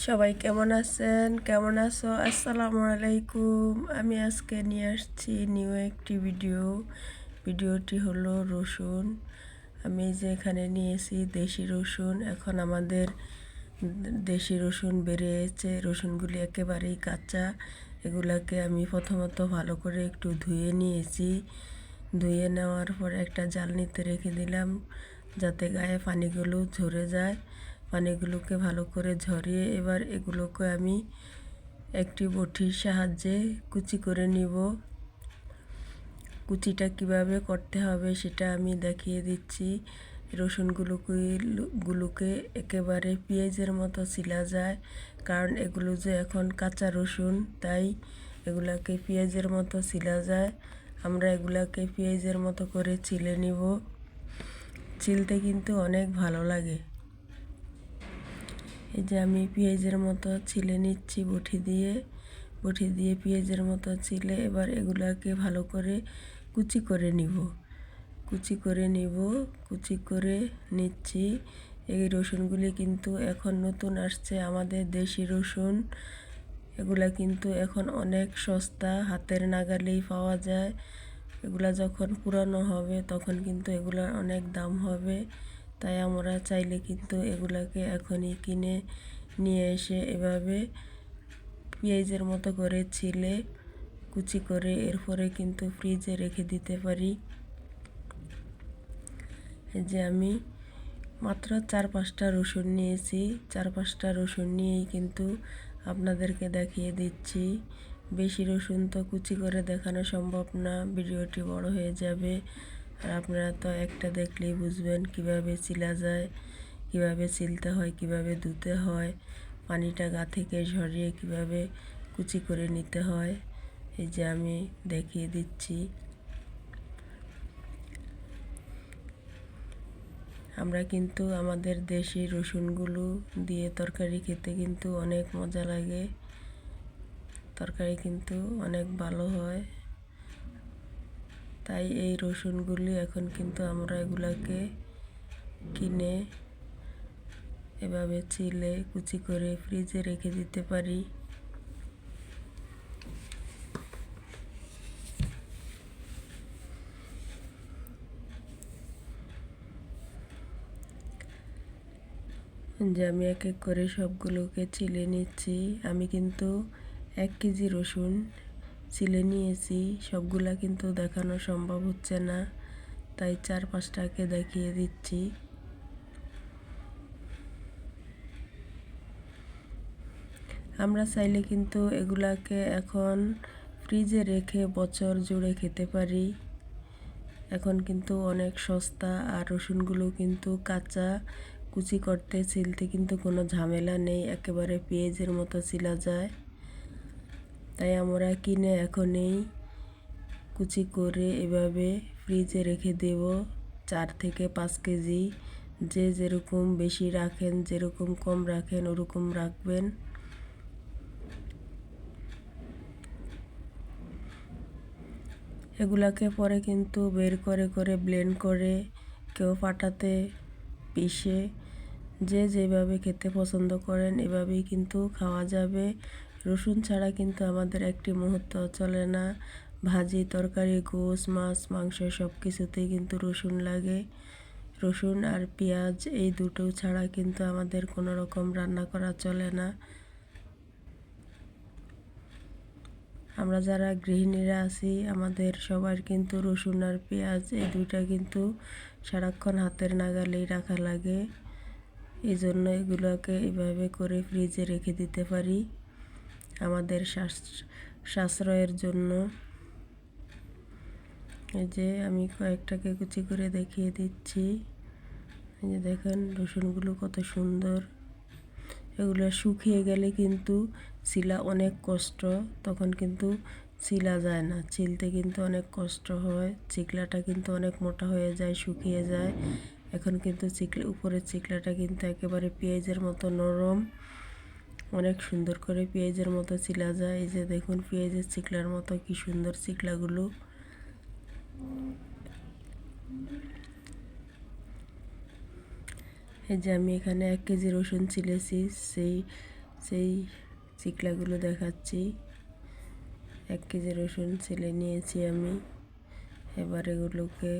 সবাই কেমন আছেন? কেমন আছো? আসসালামু আলাইকুম। আমি আজকে নিয়ে আসছি নিউ একটি ভিডিওটি হলো রসুন। আমি যে এখানে নিয়েছি দেশি রসুন। এখন আমাদের দেশি রসুন বেরিয়েছে, রসুনগুলি একেবারেই কাঁচা। এগুলাকে আমি প্রথমত ভালো করে একটু ধুয়ে নিয়েছি। ধুয়ে নেওয়ার পর একটা জালনিতে রেখে দিলাম যাতে গায়ে পানিগুলো ঝরে যায়। পানিগুলোকে ভালো করে ঝরিয়ে এবার এগুলোকে আমি একটি বটির সাহায্যে কুচি করে নিব। কুচিটা কিভাবে করতে হবে সেটা আমি দেখিয়ে দিচ্ছি। রসুনগুলোকে একেবারে পেঁয়াজের মতো ছিলা যায়, কারণ এগুলো যে এখন কাঁচা রসুন, তাই এগুলাকে পেঁয়াজের মতো ছিলা যায়। আমরা এগুলাকে পেঁয়াজের মতো করে ছিলে নিব। ছিলতে কিন্তু অনেক ভালো লাগে। এই যে আমি পেঁয়াজের মতো ছিলে নিচ্ছি বটি দিয়ে পেঁয়াজের মতো ছিলে এবার এগুলাকে ভালো করে কুচি করে নিচ্ছি। এই রসুনগুলি কিন্তু এখন নতুন আসছে, আমাদের দেশি রসুন। এগুলা কিন্তু এখন অনেক সস্তা, হাতের নাগালেই পাওয়া যায়। এগুলা যখন পুরানো হবে তখন কিন্তু এগুলার অনেক দাম হবে। তাই আমরা চাইলে কিন্তু এগুলাকে এখনই কিনে নিয়ে এসে এভাবে পেঁয়াজের মতো করে ছিলে কুচি করে এরপরে কিন্তু ফ্রিজে রেখে দিতে পারি। এই যে আমি মাত্র 4-5টা রসুন নিয়েছি। 4-5টা রসুন নিয়েই কিন্তু আপনাদেরকে দেখিয়ে দিচ্ছি। বেশি রসুন তো কুচি করে দেখানো সম্ভব না, ভিডিওটি বড় হয়ে যাবে। আর আপনারা তো একটা দেখলেই বুঝবেন কিভাবে চিলা যায়, কিভাবে চিলতে হয়, কিভাবে ধুতে হয়, পানিটা গা থেকে ঝরিয়ে কিভাবে কুচি করে নিতে হয়। এই যে আমি দেখিয়ে দিচ্ছি। আমরা কিন্তু আমাদের দেশি রসুনগুলো দিয়ে তরকারি খেতে কিন্তু অনেক মজা লাগে, তরকারি কিন্তু অনেক ভালো হয়। তাই এই রসুনগুলি এখন কিন্তু আমরা এগুলাকে কিনে এভাবে ছিলে কুচি করে ফ্রিজে রেখে দিতে পারি। যে আমি এক এক করে সবগুলোকে ছিলে নিচ্ছি। আমি কিন্তু 1 কেজি রসুন ছিলে নিয়েছি, সবগুলা কিন্তু দেখানো সম্ভব হচ্ছে না, তাই 4-5টাকে দেখিয়ে দিচ্ছি। আমরা চাইলে কিন্তু এগুলাকে এখন ফ্রিজে রেখে বছর জুড়ে খেতে পারি। এখন কিন্তু অনেক সস্তা, আর রসুনগুলো কিন্তু কাঁচা, কুচি করতে ছিলতে কিন্তু কোনো ঝামেলা নেই, একেবারে পেঁয়াজের মতো ছিলা যায়। তাই আমরা কিনে এখনই কুচি করে এভাবে ফ্রিজে রেখে দেব 4 থেকে 5 কেজি। যে যেরকম বেশি রাখেন, যেরকম কম রাখেন ওরকম রাখবেন। এগুলাকে পরে কিন্তু বের করে ব্লেন্ড করে, কেউ পাটাতে পিষে, যে যেভাবে খেতে পছন্দ করেন এভাবেই কিন্তু খাওয়া যাবে। রসুন ছাড়া কিন্তু আমাদের একটি মুহূর্ত চলে না। ভাজি, তরকারি, গোশ, মাছ, মাংস সব কিছুতেই কিন্তু রসুন লাগে। রসুন আর পেঁয়াজ এই দুটো ছাড়া কিন্তু আমাদের কোনো রকম রান্না করা চলে না। আমরা যারা গৃহিণীরা আছি আমাদের সবার কিন্তু রসুন আর পেঁয়াজ এই দুইটা কিন্তু সারাক্ষণ হাতের নাগালেই রাখা লাগে। এই জন্য এগুলোকে এইভাবে করে ফ্রিজে রেখে দিতে পারি আমাদের সাশ্রয়ের জন্য। এই যে আমি কয়েকটাকে কুচি করে দেখিয়ে দিচ্ছি। এই যে দেখেন রসুনগুলো কত সুন্দর। এগুলো শুকিয়ে গেলে কিন্তু ছিলা অনেক কষ্ট, তখন কিন্তু ছিলা যায় না, ছিলতে কিন্তু অনেক কষ্ট হয়। চিকলাটা কিন্তু অনেক মোটা হয়ে যায়, শুকিয়ে যায়। এখন কিন্তু উপরের চিকলাটা কিন্তু একেবারে পেঁয়াজের মতো নরম, অনেক সুন্দর করে পেঁয়াজের মতো ছিলা যায়। এই যে দেখুন পেঁয়াজের চিকলার মতো কি সুন্দর চিকলাগুলো। এই যে আমি এখানে 1 কেজি রসুন ছিলেছি, সেই সেই চিকলাগুলো দেখাচ্ছি। 1 কেজি রসুন ছিলে নিয়েছি আমি। এবার এগুলোকে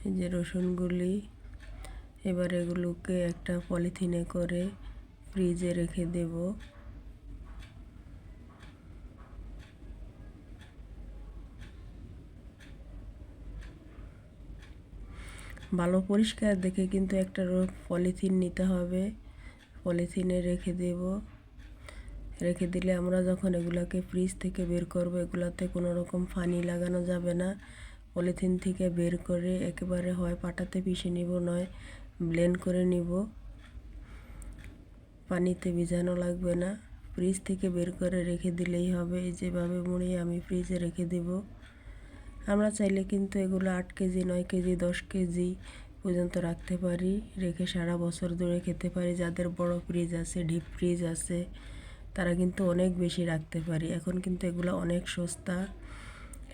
এই যে রসুনগুলি, এবার এগুলোকে একটা পলিথিনে করে ফ্রিজে রেখে দেব। ভালো পরিষ্কার দেখে কিন্তু একটা পলিথিন নিতে হবে, পলিথিনে রেখে দেব। রেখে দিলে আমরা যখন এগুলাকে ফ্রিজ থেকে বের করব, এগুলাতে কোনো রকম পানি লাগানো যাবে না। পলিথিন থেকে বের করে একেবারে হয় পাটাতে পিষে নিব, নয় ব্লেন্ড করে নিব। পানিতে ভিজানো লাগবে না, ফ্রিজ থেকে বের করে রেখে দিলেই হবে। এই যেভাবে মুড়িয়ে আমি ফ্রিজে রেখে দেব। আমরা চাইলে কিন্তু এগুলো 8 কেজি, 9 কেজি, 10 কেজি পর্যন্ত রাখতে পারি, রেখে সারা বছর ধরে খেতে পারি। যাদের বড় ফ্রিজ আছে, ডিপ ফ্রিজ আছে, তারা কিন্তু অনেক বেশি রাখতে পারি। এখন কিন্তু এগুলো অনেক সস্তা।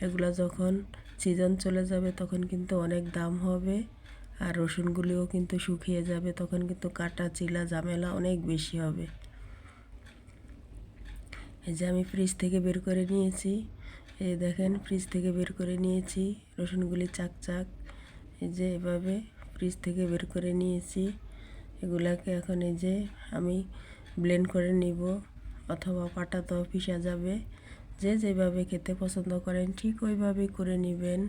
এগুলো যখন সিজন চলে যাবে তখন কিন্তু অনেক দাম হবে, আর রসুনগুলিও কিন্তু শুকিয়ে যাবে, তখন কিন্তু কাটা চিলা ঝামেলা অনেক বেশি হবে। এই যে আমি ফ্রিজ থেকে বের করে নিয়েছি, এই দেখেন ফ্রিজ থেকে বের করে নিয়েছি রসুনগুলি চাকচাক। এই যে এভাবে ফ্রিজ থেকে বের করে নিয়েছি। এগুলাকে এখন এই যে আমি ব্লেন্ড করে নিব, অথবা পাটাতেও পিষা যাবে। যে যেভাবে খেতে পছন্দ করেন ঠিক ওইভাবেই করে নেবেন।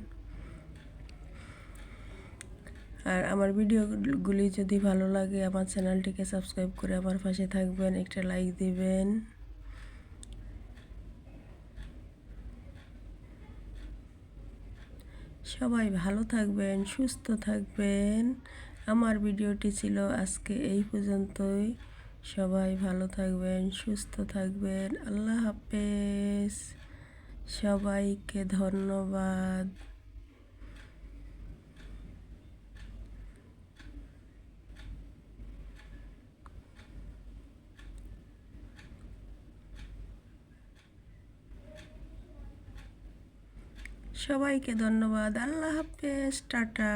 আর আমার ভিডিওগুলি যদি ভালো লাগে, আমার চ্যানেলটিকে সাবস্ক্রাইব করে আমার পাশে থাকবেন, একটা লাইক দিবেন। সবাই ভালো থাকবেন, সুস্থ থাকবেন। আমার ভিডিওটি ছিল আজকে এই পর্যন্তই। সবাই ভালো থাকবেন, সুস্থ থাকবেন। আল্লাহ হাফেজ। সবাইকে ধন্যবাদ। সবাইকে ধন্যবাদ। আল্লাহ হাফেজ, টাটা।